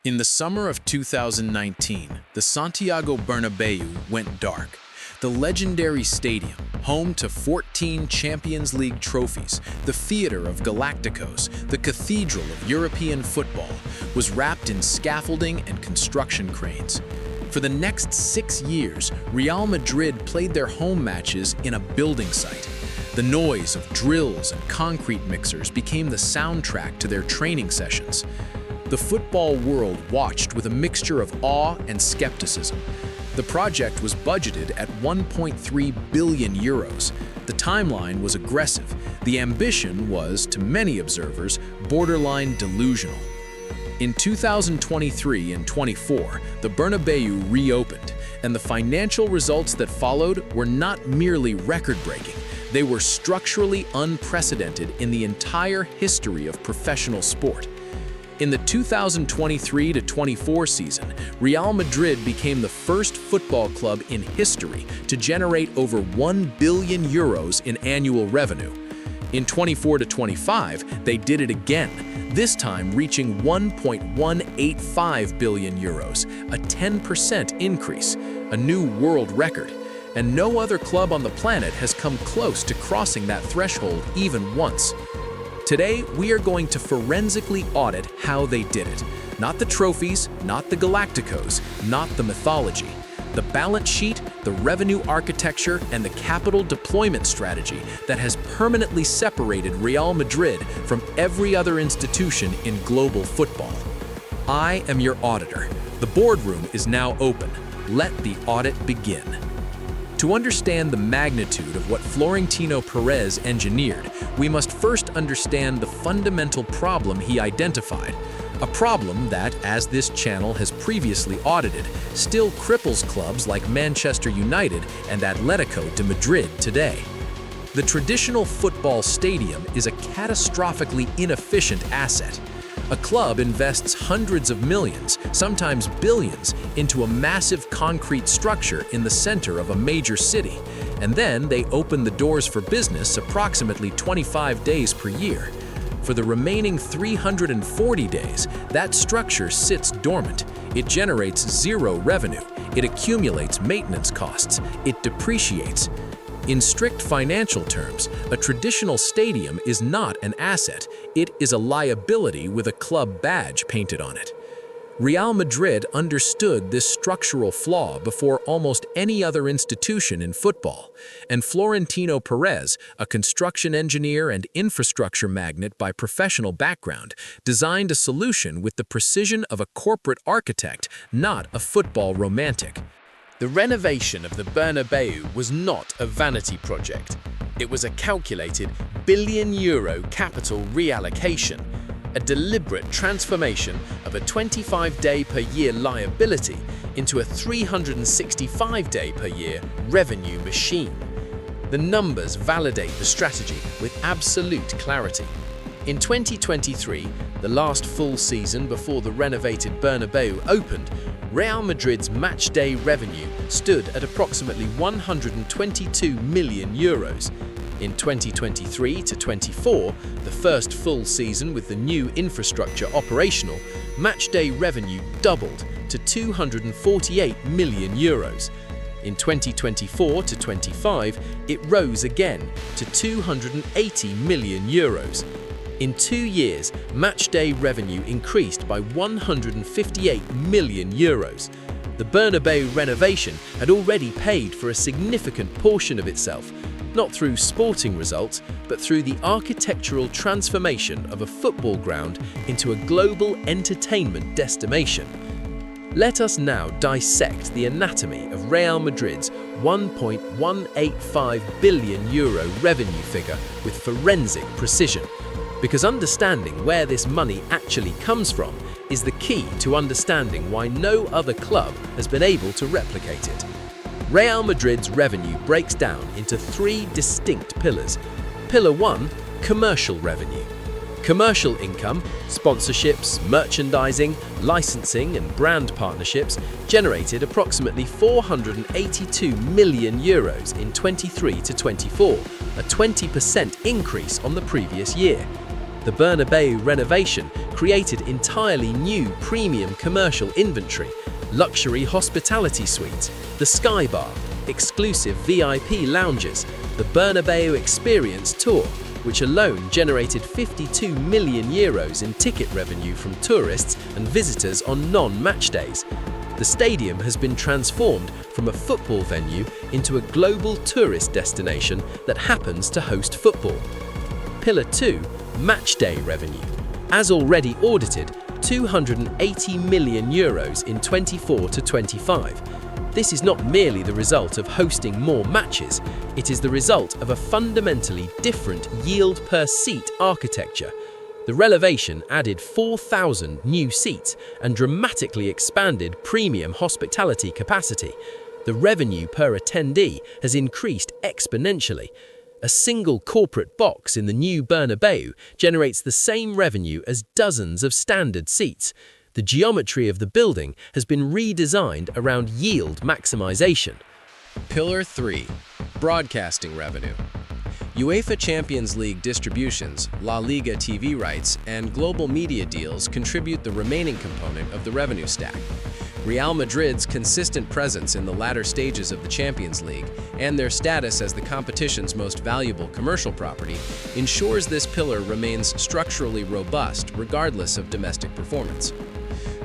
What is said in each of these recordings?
In the summer of 2019, the Santiago Bernabéu went dark. The legendary stadium, home to 14 Champions League trophies, the theater of Galacticos, the cathedral of European football, was wrapped in scaffolding and construction cranes. For the next 6 years, Real Madrid played their home matches in a building site. The noise of drills and concrete mixers became the soundtrack to their training sessions. The football world watched with a mixture of awe and skepticism. The project was budgeted at 1.3 billion euros. The timeline was aggressive. The ambition was, to many observers, borderline delusional. In 2023 and 24, the Bernabeu reopened, and the financial results that followed were not merely record-breaking. They were structurally unprecedented in the entire history of professional sport. In the 2023-24 season, Real Madrid became the first football club in history to generate over 1 billion euros in annual revenue. In 24-25, they did it again, this time reaching 1.185 billion euros, a 10% increase, a new world record. And no other club on the planet has come close to crossing that threshold even once. Today, we are going to forensically audit how they did it. Not the trophies, not the Galacticos, not the mythology. The balance sheet, the revenue architecture, and the capital deployment strategy that has permanently separated Real Madrid from every other institution in global football. I am your auditor. The boardroom is now open. Let the audit begin. To understand the magnitude of what Florentino Pérez engineered, we must first understand the fundamental problem he identified, a problem that, as this channel has previously audited, still cripples clubs like Manchester United and Atletico de Madrid today. The traditional football stadium is a catastrophically inefficient asset. A club invests hundreds of millions, sometimes billions, into a massive concrete structure in the center of a major city, and then they open the doors for business approximately 25 days per year. For the remaining 340 days, that structure sits dormant. It generates zero revenue. It accumulates maintenance costs. It depreciates. In strict financial terms, a traditional stadium is not an asset. It is a liability with a club badge painted on it. Real Madrid understood this structural flaw before almost any other institution in football, and Florentino Pérez, a construction engineer and infrastructure magnate by professional background, designed a solution with the precision of a corporate architect, not a football romantic. The renovation of the Bernabeu was not a vanity project. It was a calculated billion-euro capital reallocation, a deliberate transformation of a 25-day-per-year liability into a 365-day-per-year revenue machine. The numbers validate the strategy with absolute clarity. In 2023, the last full season before the renovated Bernabeu opened, Real Madrid's matchday revenue stood at approximately 122 million euros. In 2023-24, the first full season with the new infrastructure operational, matchday revenue doubled to 248 million euros. In 2024-25, it rose again to 280 million euros. In 2 years, matchday revenue increased by 158 million euros. The Bernabeu renovation had already paid for a significant portion of itself, not through sporting results, but through the architectural transformation of a football ground into a global entertainment destination. Let us now dissect the anatomy of Real Madrid's 1.185 billion euro revenue figure with forensic precision, because understanding where this money actually comes from is the key to understanding why no other club has been able to replicate it. Real Madrid's revenue breaks down into 3 distinct pillars. Pillar 1, commercial revenue. Commercial income, sponsorships, merchandising, licensing, and brand partnerships generated approximately 482 million euros in 23-24, a 20% increase on the previous year. The Bernabeu renovation created entirely new premium commercial inventory, luxury hospitality suites, the Sky Bar, exclusive VIP lounges, the Bernabeu Experience Tour, which alone generated €52 million in ticket revenue from tourists and visitors on non-match days. The stadium has been transformed from a football venue into a global tourist destination that happens to host football. Pillar 2, Matchday revenue. As already audited, €280 million in 24 to 25. This is not merely the result of hosting more matches, it is the result of a fundamentally different yield per seat architecture. The renovation added 4,000 new seats and dramatically expanded premium hospitality capacity. The revenue per attendee has increased exponentially. A single corporate box in the new Bernabeu generates the same revenue as dozens of standard seats. The geometry of the building has been redesigned around yield maximization. Pillar 3. Broadcasting revenue. UEFA Champions League distributions, La Liga TV rights, and global media deals contribute the remaining component of the revenue stack. Real Madrid's consistent presence in the latter stages of the Champions League and their status as the competition's most valuable commercial property ensures this pillar remains structurally robust regardless of domestic performance.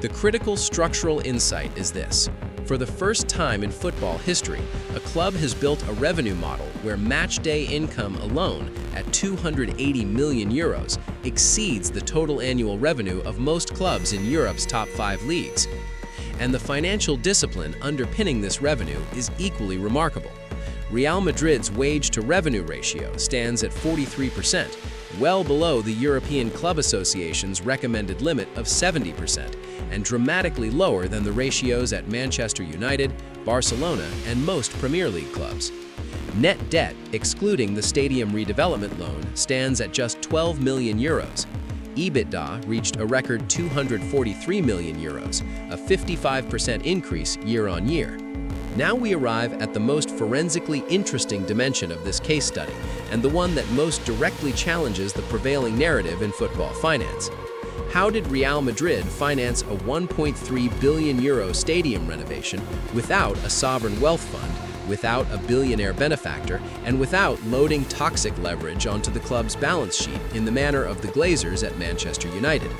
The critical structural insight is this. For the first time in football history, a club has built a revenue model where matchday income alone at €280 million exceeds the total annual revenue of most clubs in Europe's top 5 leagues. And the financial discipline underpinning this revenue is equally remarkable. Real Madrid's wage-to-revenue ratio stands at 43%, well below the European Club Association's recommended limit of 70%, and dramatically lower than the ratios at Manchester United, Barcelona, and most Premier League clubs. Net debt, excluding the stadium redevelopment loan, stands at just €12 million. EBITDA reached a record €243 million, a 55% increase year-on-year. Now we arrive at the most forensically interesting dimension of this case study, and the one that most directly challenges the prevailing narrative in football finance. How did Real Madrid finance a €1.3 billion stadium renovation without a sovereign wealth fund, without a billionaire benefactor, and without loading toxic leverage onto the club's balance sheet in the manner of the Glazers at Manchester United?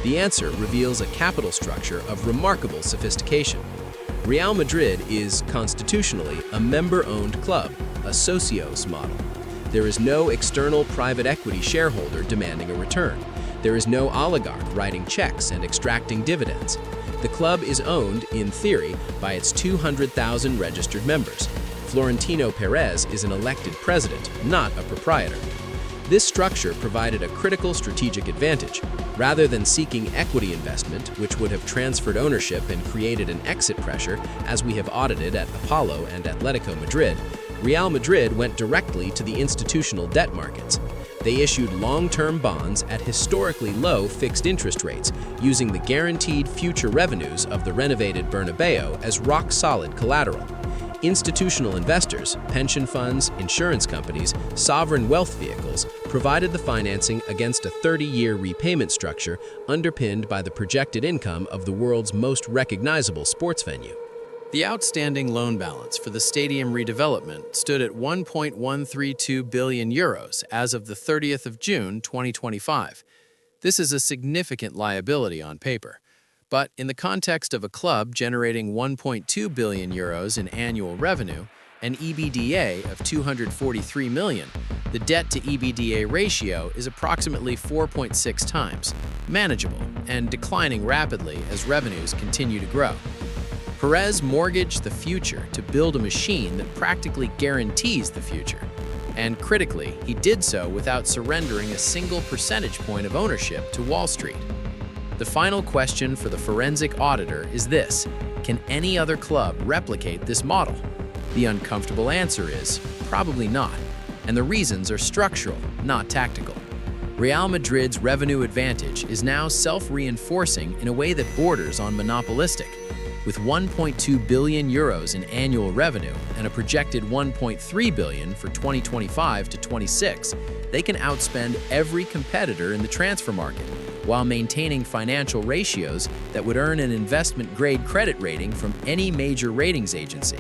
The answer reveals a capital structure of remarkable sophistication. Real Madrid is, constitutionally, a member-owned club, a socios model. There is no external private equity shareholder demanding a return. There is no oligarch writing checks and extracting dividends. The club is owned, in theory, by its 200,000 registered members. Florentino Pérez is an elected president, not a proprietor. This structure provided a critical strategic advantage. Rather than seeking equity investment, which would have transferred ownership and created an exit pressure, as we have audited at Apollo and Atletico Madrid, Real Madrid went directly to the institutional debt markets. They issued long-term bonds at historically low fixed interest rates, using the guaranteed future revenues of the renovated Bernabeu as rock-solid collateral. Institutional investors, pension funds, insurance companies, sovereign wealth vehicles provided the financing against a 30-year repayment structure underpinned by the projected income of the world's most recognizable sports venue. The outstanding loan balance for the stadium redevelopment stood at €1.132 billion as of the 30th of June 2025. This is a significant liability on paper. But in the context of a club generating €1.2 billion in annual revenue, an EBITDA of $243 million, the debt-to-EBITDA ratio is approximately 4.6 times, manageable and declining rapidly as revenues continue to grow. Perez mortgaged the future to build a machine that practically guarantees the future. And critically, he did so without surrendering a single percentage point of ownership to Wall Street. The final question for the forensic auditor is this: can any other club replicate this model? The uncomfortable answer is probably not, and the reasons are structural, not tactical. Real Madrid's revenue advantage is now self-reinforcing in a way that borders on monopolistic. With 1.2 billion euros in annual revenue and a projected 1.3 billion for 2025 to 26, they can outspend every competitor in the transfer market while maintaining financial ratios that would earn an investment-grade credit rating from any major ratings agency.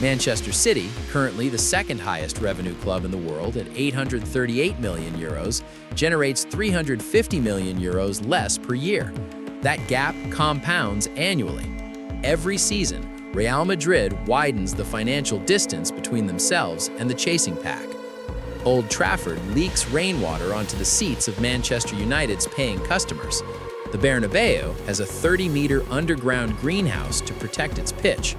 Manchester City, currently the second highest revenue club in the world at 838 million euros, generates 350 million euros less per year. That gap compounds annually. Every season, Real Madrid widens the financial distance between themselves and the chasing pack. Old Trafford leaks rainwater onto the seats of Manchester United's paying customers. The Bernabeu has a 30-meter underground greenhouse to protect its pitch.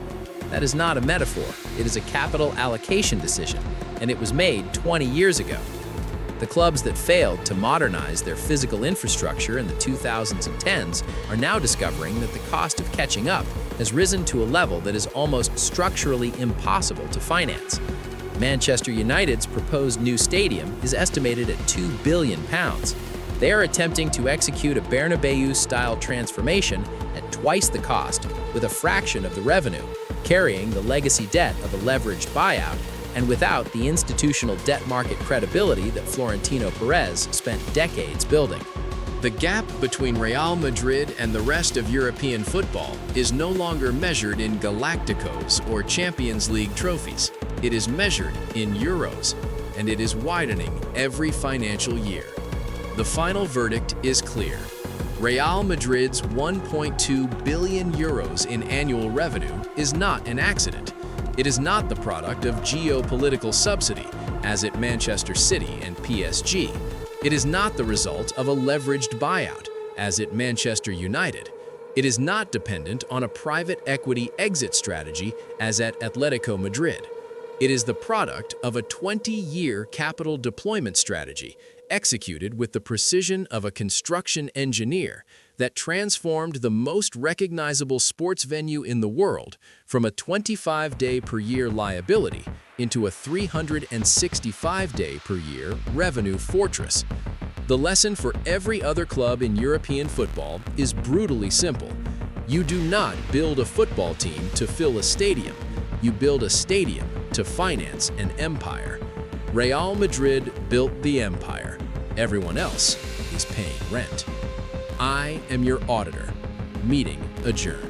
That is not a metaphor, it is a capital allocation decision, and it was made 20 years ago. The clubs that failed to modernize their physical infrastructure in the 2000s and 10s are now discovering that the cost of catching up has risen to a level that is almost structurally impossible to finance. Manchester United's proposed new stadium is estimated at £2 billion. They are attempting to execute a Bernabéu-style transformation at twice the cost, with a fraction of the revenue, carrying the legacy debt of a leveraged buyout, and without the institutional debt market credibility that Florentino Pérez spent decades building. The gap between Real Madrid and the rest of European football is no longer measured in Galacticos or Champions League trophies. It is measured in euros, and it is widening every financial year. The final verdict is clear. Real Madrid's 1.2 billion euros in annual revenue is not an accident. It is not the product of geopolitical subsidy, as at Manchester City and PSG. It is not the result of a leveraged buyout, as at Manchester United. It is not dependent on a private equity exit strategy, as at Atletico Madrid. It is the product of a 20-year capital deployment strategy executed with the precision of a construction engineer that transformed the most recognizable sports venue in the world from a 25-day-per-year liability into a 365-day-per-year revenue fortress. The lesson for every other club in European football is brutally simple. You do not build a football team to fill a stadium. You build a stadium to finance an empire. Real Madrid built the empire. Everyone else is paying rent. I am your auditor. Meeting adjourned.